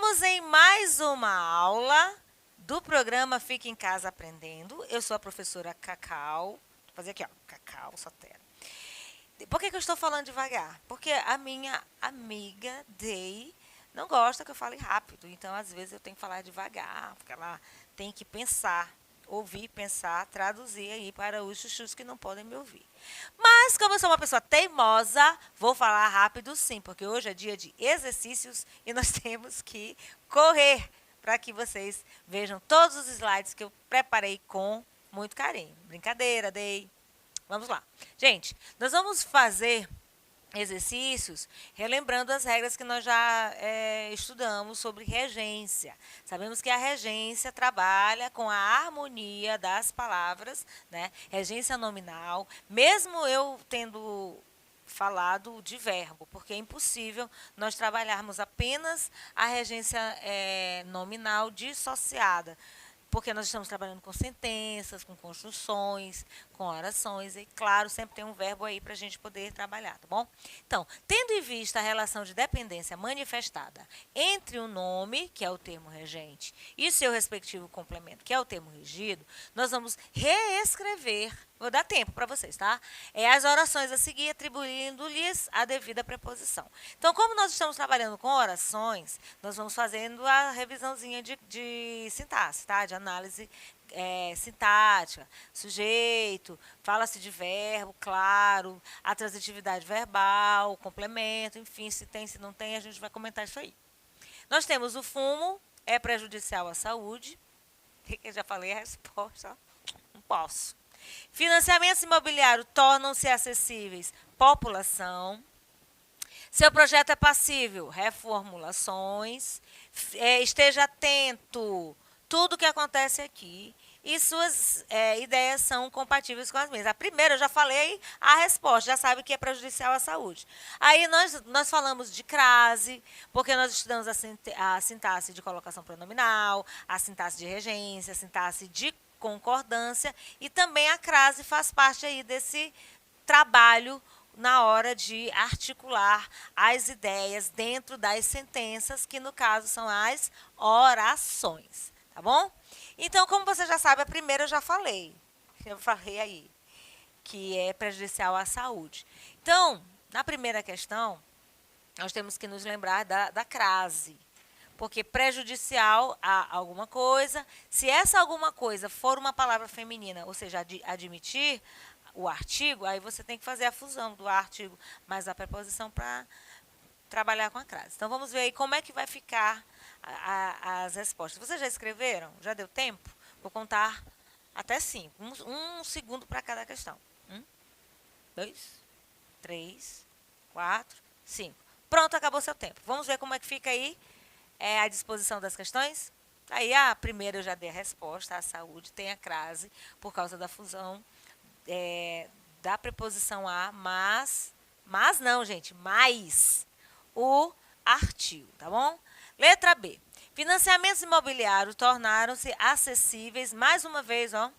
Estamos em mais uma aula do programa Fique em Casa Aprendendo. Eu sou a professora Cacau. Vou fazer aqui, ó, Cacau Sotero. Por que eu estou falando devagar? Porque a minha amiga Day não gosta que eu fale rápido. Então, às vezes, eu tenho que falar devagar, porque ela tem que pensar, ouvir, pensar, traduzir aí para os chuchus que não podem me ouvir. Mas, como eu sou uma pessoa teimosa, vou falar rápido sim, porque hoje é dia de exercícios e nós temos que correr para que vocês vejam todos os slides que eu preparei com muito carinho. Brincadeira, Day. Vamos lá. Gente, nós vamos fazer exercícios relembrando as regras que nós já estudamos sobre regência. Sabemos que a regência trabalha com a harmonia das palavras, né? Regência nominal, mesmo eu tendo falado de verbo, porque é impossível nós trabalharmos apenas a regência nominal dissociada, porque nós estamos trabalhando com sentenças, com construções, com orações, e claro, sempre tem um verbo aí para a gente poder trabalhar, tá bom? Então, tendo em vista a relação de dependência manifestada entre o nome, que é o termo regente, e seu respectivo complemento, que é o termo regido, nós vamos reescrever, vou dar tempo para vocês, tá? As orações a seguir, atribuindo-lhes a devida preposição. Então, como nós estamos trabalhando com orações, nós vamos fazendo a revisãozinha de sintaxe, tá? De análise sintática, sujeito, fala-se de verbo, claro, a transitividade verbal, complemento, enfim, se tem, se não tem, a gente vai comentar isso aí. Nós temos o fumo, é prejudicial à saúde. Eu já falei a resposta, não posso. Financiamentos imobiliários tornam-se acessíveis população. Seu projeto é passível, reformulações. Esteja atento, tudo que acontece aqui. E suas ideias são compatíveis com as minhas. A primeira, eu já falei a resposta, já sabe que é prejudicial à saúde. Aí nós falamos de crase, porque nós estudamos a sintaxe de colocação pronominal, a sintaxe de regência, a sintaxe de concordância, e também a crase faz parte aí desse trabalho na hora de articular as ideias dentro das sentenças, que no caso são as orações, tá bom? Então, como você já sabe, a primeira eu falei aí, que é prejudicial à saúde. Então, na primeira questão, nós temos que nos lembrar da crase, porque prejudicial a alguma coisa, se essa alguma coisa for uma palavra feminina, ou seja, admitir o artigo, aí você tem que fazer a fusão do artigo mais a preposição para trabalhar com a crase. Então, vamos ver aí como é que vai ficar as respostas. Vocês já escreveram? Já deu tempo? Vou contar até 5. Um segundo para cada questão. 1, 2, 3, 4, 5. Pronto, acabou seu tempo. Vamos ver como é que fica aí a disposição das questões? Aí, a primeira eu já dei a resposta, a saúde tem a crase por causa da fusão da preposição a, mas não, gente, mais o artigo, tá bom? Letra B. Financiamentos imobiliários tornaram-se acessíveis, mais uma vez, ó,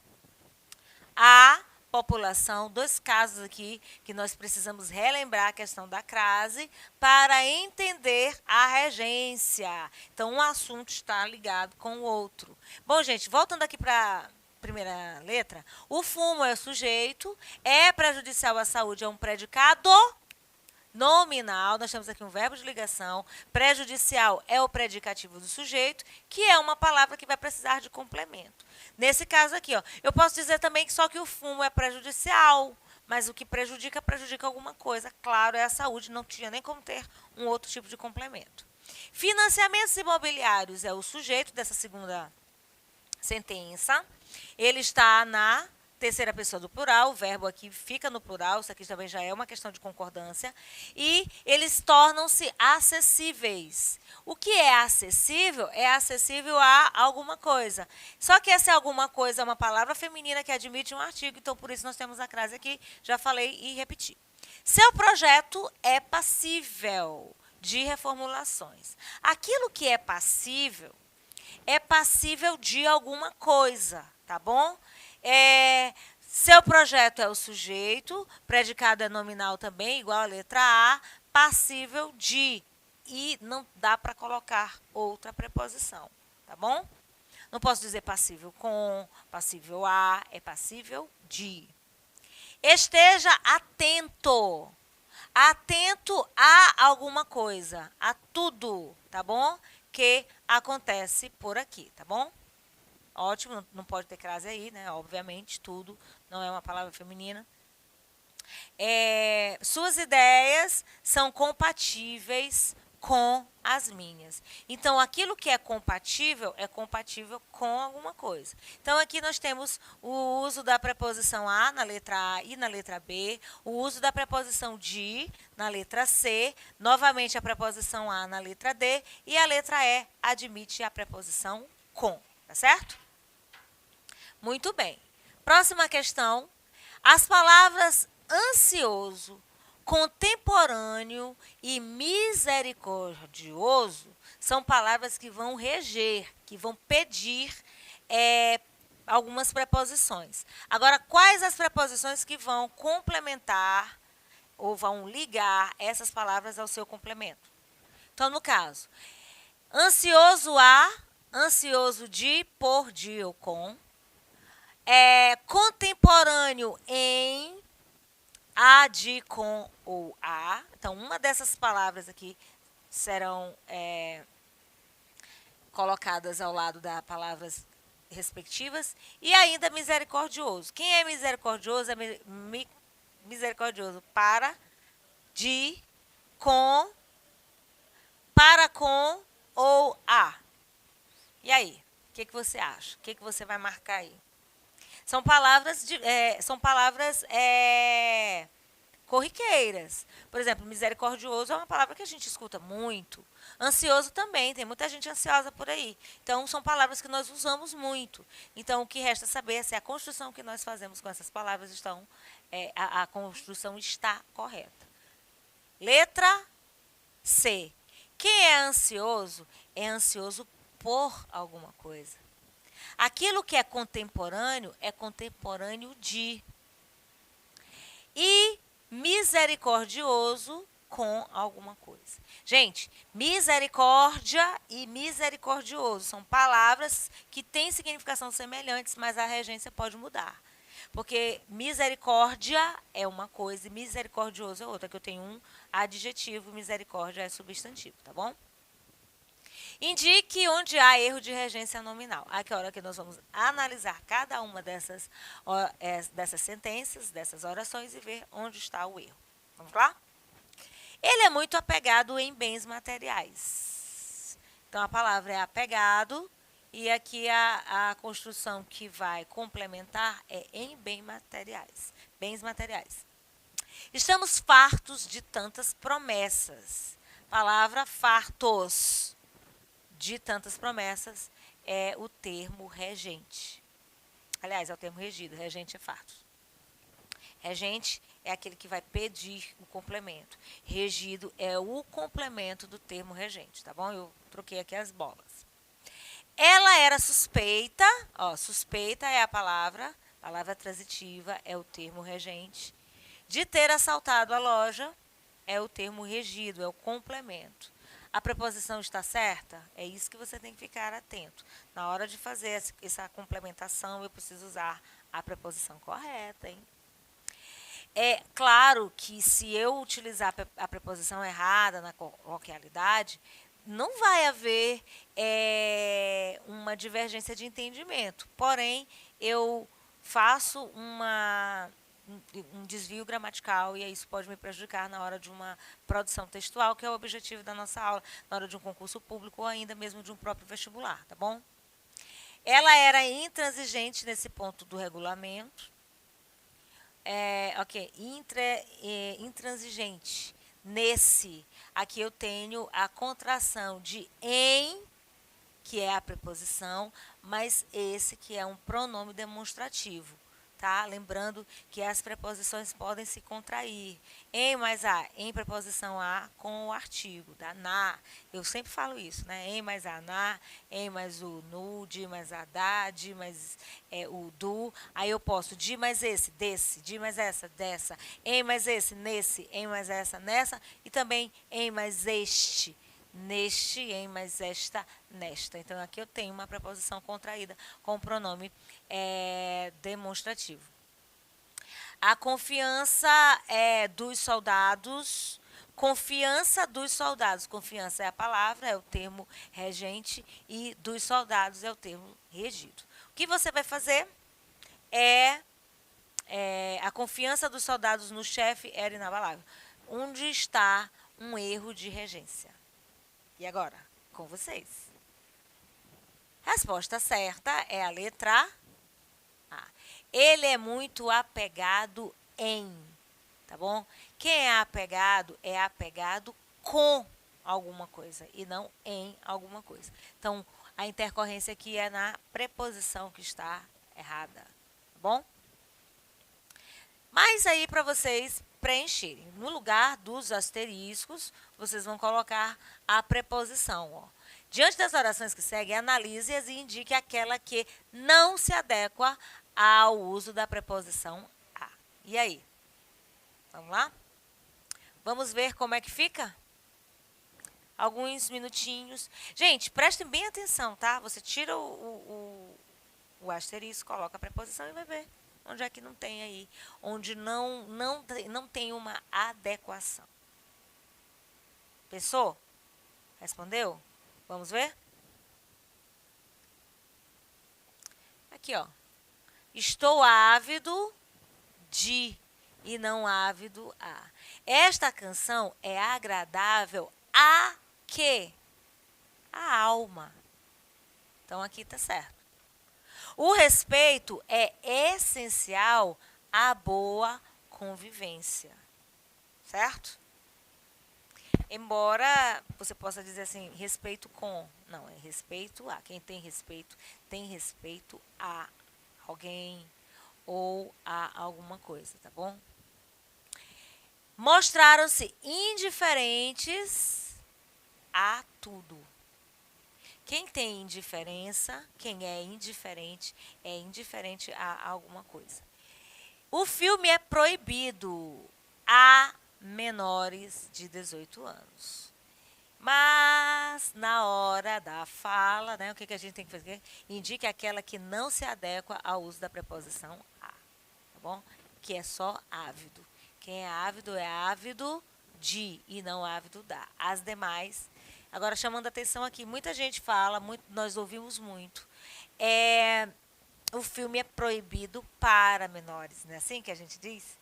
à população. Dois casos aqui que nós precisamos relembrar a questão da crase para entender a regência. Então, um assunto está ligado com o outro. Bom, gente, voltando aqui para primeira letra, o fumo é o sujeito, é prejudicial à saúde, é um predicado nominal, nós temos aqui um verbo de ligação, prejudicial é o predicativo do sujeito, que é uma palavra que vai precisar de complemento. Nesse caso aqui, ó, eu posso dizer também que só que o fumo é prejudicial, mas o que prejudica alguma coisa. Claro, é a saúde, não tinha nem como ter um outro tipo de complemento. Financiamentos imobiliários é o sujeito dessa segunda sentença. Ele está na terceira pessoa do plural, o verbo aqui fica no plural, isso aqui também já é uma questão de concordância. E eles tornam-se acessíveis. O que é acessível? É acessível a alguma coisa. Só que essa alguma coisa é uma palavra feminina que admite um artigo, então por isso nós temos a crase aqui, já falei e repeti. Seu projeto é passível de reformulações. Aquilo que é passível de alguma coisa, tá bom? Seu projeto é o sujeito, predicado é nominal também, igual a letra A, passível de. e não dá para colocar outra preposição, tá bom? Não posso dizer passível com, passível a, é passível de. Esteja atento. Atento a alguma coisa, a tudo, tá bom? Que acontece por aqui, tá bom? Ótimo, não pode ter crase aí, né? Obviamente, tudo não é uma palavra feminina. Suas ideias são compatíveis com as minhas. Então, aquilo que é compatível com alguma coisa. Então, aqui nós temos o uso da preposição a na letra A e na letra B, o uso da preposição de na letra C, novamente a preposição a na letra D e a letra E admite a preposição com, tá certo? Muito bem. Próxima questão. As palavras ansioso, contemporâneo e misericordioso são palavras que vão reger, que vão pedir algumas preposições. Agora, quais as preposições que vão complementar ou vão ligar essas palavras ao seu complemento? Então, no caso, ansioso a, ansioso de, por, de ou com. Contemporâneo em, a, de, com ou a. Então, uma dessas palavras aqui serão colocadas ao lado das palavras respectivas. E ainda misericordioso. Quem é misericordioso? É misericordioso para, de, com, para com ou a. E aí? O que você acha? O que você vai marcar aí? São palavras corriqueiras. Por exemplo, misericordioso é uma palavra que a gente escuta muito. Ansioso também, tem muita gente ansiosa por aí. Então, são palavras que nós usamos muito. Então, o que resta saber é se a construção que nós fazemos com essas palavras a construção está correta. Letra C. Quem é ansioso por alguma coisa. Aquilo que é contemporâneo de. E misericordioso com alguma coisa. Gente, misericórdia e misericordioso são palavras que têm significação semelhantes, mas a regência pode mudar. Porque misericórdia é uma coisa e misericordioso é outra, que eu tenho um adjetivo, misericórdia é substantivo, tá bom? Indique onde há erro de regência nominal. Aqui é a hora que nós vamos analisar cada uma dessas sentenças, dessas orações e ver onde está o erro. Vamos lá? Ele é muito apegado em bens materiais. Então, a palavra é apegado e aqui a construção que vai complementar é em bens materiais. Bens materiais. Estamos fartos de tantas promessas. Palavra fartos de tantas promessas é o termo regente. Aliás, é o termo regido, regente é fartos. Regente é aquele que vai pedir o complemento. Regido é o complemento do termo regente, tá bom? Eu troquei aqui as bolas. Ela era suspeita, suspeita é a palavra transitiva é o termo regente. De ter assaltado a loja é o termo regido, é o complemento. A preposição está certa? É isso que você tem que ficar atento. Na hora de fazer essa complementação, eu preciso usar a preposição correta, hein? É claro que se eu utilizar a preposição errada na coloquialidade, não vai haver uma divergência de entendimento. Porém, eu faço um desvio gramatical e isso pode me prejudicar na hora de uma produção textual, que é o objetivo da nossa aula, na hora de um concurso público ou ainda mesmo de um próprio vestibular, tá bom? Ela era intransigente nesse ponto do regulamento. Intransigente. Nesse, aqui eu tenho a contração de em, que é a preposição, mas esse que é um pronome demonstrativo. Tá? Lembrando que as preposições podem se contrair. Em mais a, em preposição a com o artigo, tá? Na. Eu sempre falo isso, né? Em mais a, na, em mais o nu, de mais a, da, de mais o do. Aí eu posso de mais esse, desse, de mais essa, dessa, em mais esse, nesse, em mais essa, nessa, e também em mais este, neste, em, mas esta, nesta. Então, aqui eu tenho uma preposição contraída com o pronome demonstrativo. A confiança dos soldados. Confiança dos soldados. Confiança é a palavra, é o termo regente, e dos soldados é o termo regido. O que você vai fazer a confiança dos soldados no chefe era inabalável. Onde está um erro de regência? E agora? Com vocês. Resposta certa é a letra A. Ele é muito apegado em, tá bom? Quem é apegado com alguma coisa e não em alguma coisa. Então, a intercorrência aqui é na preposição que está errada, tá bom? Mas aí para vocês preencherem, no lugar dos asteriscos, vocês vão colocar a preposição, ó. Diante das orações que seguem, analise-as e indique aquela que não se adequa ao uso da preposição a. E aí? Vamos lá? Vamos ver como é que fica? Alguns minutinhos. Gente, prestem bem atenção, tá? Você tira o asterisco, coloca a preposição e vai ver onde é que não tem aí. Onde não tem uma adequação. Pensou? Respondeu? Vamos ver? Aqui, ó. Estou ávido de e não ávido a. Esta canção é agradável a quê? A alma. Então, aqui tá certo. O respeito é essencial à boa convivência. Certo? Embora você possa dizer assim, respeito com. Não, é respeito a. Quem tem respeito a alguém ou a alguma coisa, tá bom? Mostraram-se indiferentes a tudo. Quem tem indiferença, quem é indiferente a alguma coisa. O filme é proibido a menores de 18 anos. Mas, na hora da fala, né, o que a gente tem que fazer? Indique aquela que não se adequa ao uso da preposição a, tá bom? Que é só ávido. Quem é ávido de e não ávido da. As demais. Agora, chamando a atenção aqui, muita gente fala, nós ouvimos muito. O filme é proibido para menores, não é assim que a gente diz?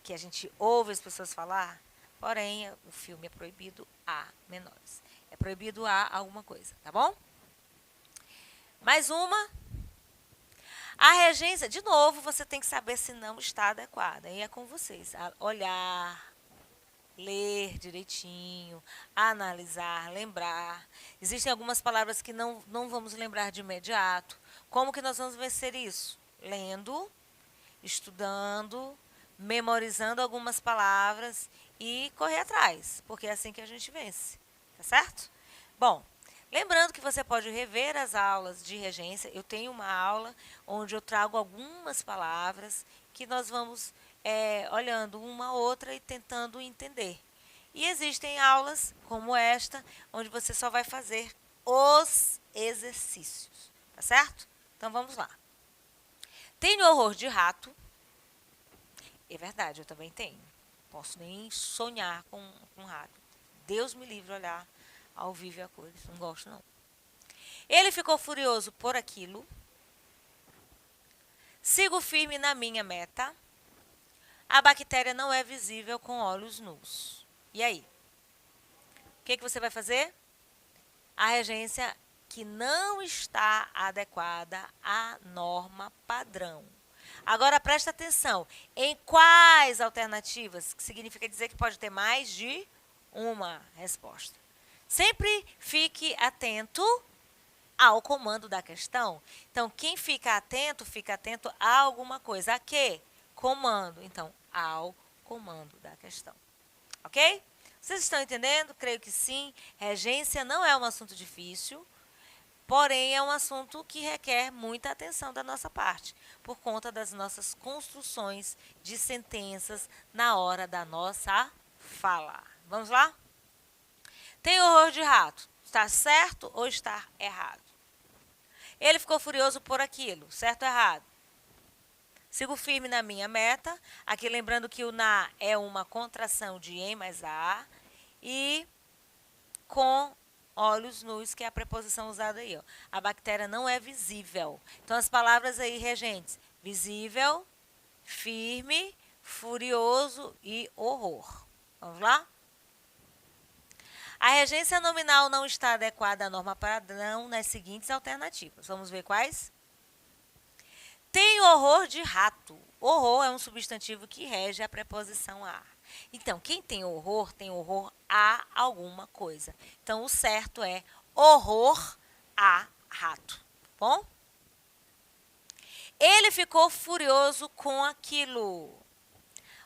Que a gente ouve as pessoas falar? Porém, o filme é proibido a menores. É proibido a alguma coisa, tá bom? Mais uma. A regência, de novo, você tem que saber se não está adequada. Aí é com vocês. Olhar, ler direitinho, analisar, lembrar. Existem algumas palavras que não vamos lembrar de imediato. Como que nós vamos vencer isso? Lendo, estudando, memorizando algumas palavras e correr atrás, porque é assim que a gente vence, tá certo? Bom, lembrando que você pode rever as aulas de regência. Eu tenho uma aula onde eu trago algumas palavras que nós vamos olhando uma a outra e tentando entender. E existem aulas como esta, onde você só vai fazer os exercícios, tá certo? Então vamos lá. Tenho horror de rato. É verdade, eu também tenho. Posso nem sonhar com rato. Deus me livre olhar ao vivo e a cores. Não gosto, não. Ele ficou furioso por aquilo. Sigo firme na minha meta. A bactéria não é visível com olhos nus. E aí? O que você vai fazer? A regência que não está adequada à norma padrão. Agora, presta atenção. Em quais alternativas? Que significa dizer que pode ter mais de uma resposta. Sempre fique atento ao comando da questão. Então, quem fica atento a alguma coisa. A quê? Comando. Então, ao comando da questão. Ok? Vocês estão entendendo? Creio que sim. Regência não é um assunto difícil. Porém, é um assunto que requer muita atenção da nossa parte, por conta das nossas construções de sentenças na hora da nossa fala. Vamos lá? Tem horror de rato. Está certo ou está errado? Ele ficou furioso por aquilo. Certo ou errado? Sigo firme na minha meta. Aqui lembrando que o na é uma contração de em mais a. E com olhos nus, que é a preposição usada aí. Ó. A bactéria não é visível. Então, as palavras aí, regentes. Visível, firme, furioso e horror. Vamos lá? A regência nominal não está adequada à norma padrão nas seguintes alternativas. Vamos ver quais? Tem horror de rato. Horror é um substantivo que rege a preposição a. Então, quem tem horror a alguma coisa. Então, o certo é horror a rato. Bom? Ele ficou furioso com aquilo.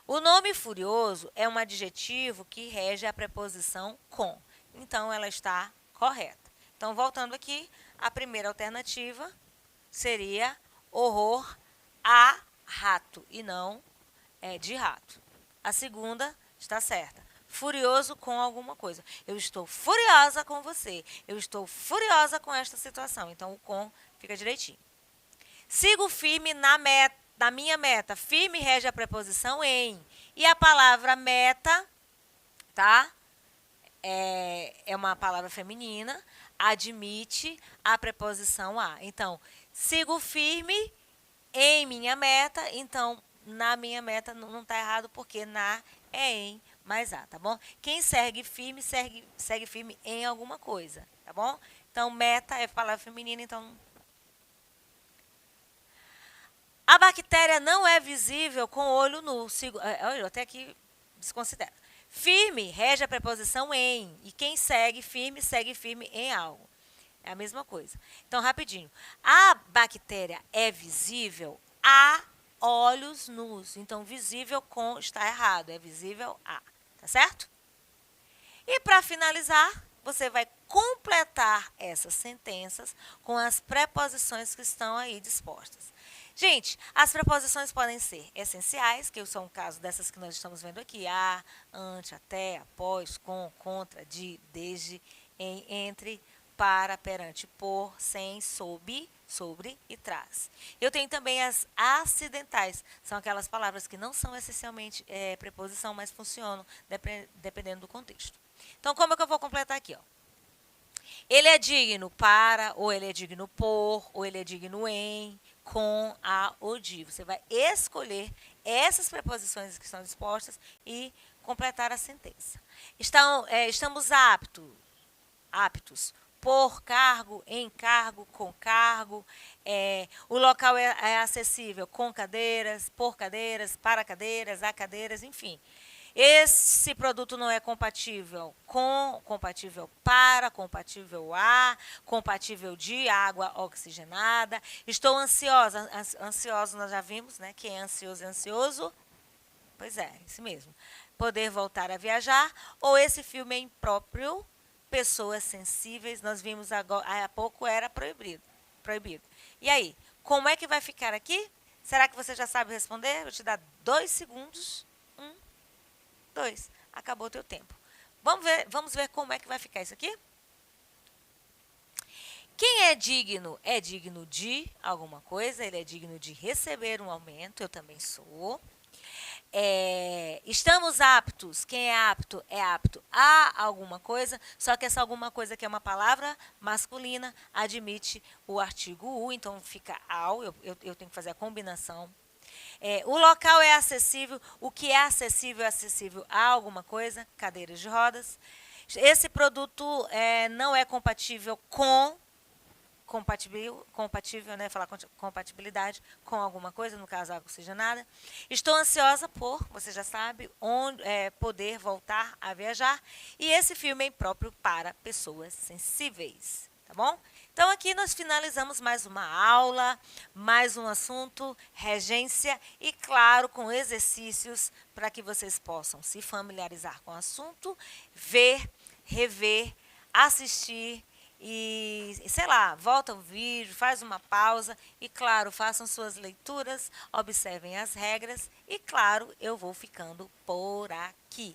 O nome furioso é um adjetivo que rege a preposição com. Então, ela está correta. Então, voltando aqui, a primeira alternativa seria horror a rato e não de rato. A segunda está certa. Furioso com alguma coisa. Eu estou furiosa com você. Eu estou furiosa com esta situação. Então, o com fica direitinho. Sigo firme na minha meta. Firme rege a preposição em. E a palavra meta, tá? É uma palavra feminina. Admite a preposição a. Então, sigo firme em minha meta. Então, na minha meta não está errado, porque na é em mais a, tá bom? Quem segue firme, segue firme em alguma coisa, tá bom? Então, meta é palavra feminina, então... A bactéria não é visível com o olho nu. Olha, até aqui desconsidera. Firme rege a preposição em. E quem segue firme em algo. É a mesma coisa. Então, rapidinho. A bactéria é visível a olhos nus. Então, visível com está errado. É visível a. Tá certo? E para finalizar, você vai completar essas sentenças com as preposições que estão aí dispostas. Gente, as preposições podem ser essenciais, que são o caso dessas que nós estamos vendo aqui. A, ante, até, após, com, contra, de, desde, em, entre, para, perante, por, sem, sob, sobre e traz. Eu tenho também as acidentais, são aquelas palavras que não são essencialmente preposição, mas funcionam dependendo do contexto. Então, como é que eu vou completar aqui? Ó? Ele é digno para, ou ele é digno por, ou ele é digno em, com, a ou de. Você vai escolher essas preposições que estão dispostas e completar a sentença. Estamos aptos por cargo, em cargo, com cargo. O local é acessível com cadeiras, por cadeiras, para cadeiras, a cadeiras, enfim. Esse produto não é compatível com, compatível para, compatível a, compatível de água oxigenada. Estou ansiosa. Ansioso nós já vimos, né? Quem é ansioso? Pois é, isso mesmo. Poder voltar a viajar. Ou esse filme é impróprio. Pessoas sensíveis. Nós vimos agora, há pouco era proibido. E aí, como é que vai ficar aqui? Será que você já sabe responder? Vou te dar 2 segundos. 2. Acabou o teu tempo. Vamos ver como é que vai ficar isso aqui? Quem é digno de alguma coisa, ele é digno de receber um aumento, eu também sou. Estamos aptos, quem é apto a alguma coisa, só que essa alguma coisa que é uma palavra masculina, admite o artigo u, então fica ao, eu tenho que fazer a combinação. O local é acessível. O que é acessível a alguma coisa, cadeiras de rodas. Esse produto não é compatível com, compatível, né? Falar compatibilidade com alguma coisa, no caso, água oxigenada. Estou ansiosa por, você já sabe, poder voltar a viajar. E esse filme é impróprio para pessoas sensíveis, tá bom? Então, aqui nós finalizamos mais uma aula, mais um assunto, regência e, claro, com exercícios para que vocês possam se familiarizar com o assunto, ver, rever, assistir e, sei lá, volta o vídeo, faz uma pausa e, claro, façam suas leituras, observem as regras e, claro, eu vou ficando por aqui.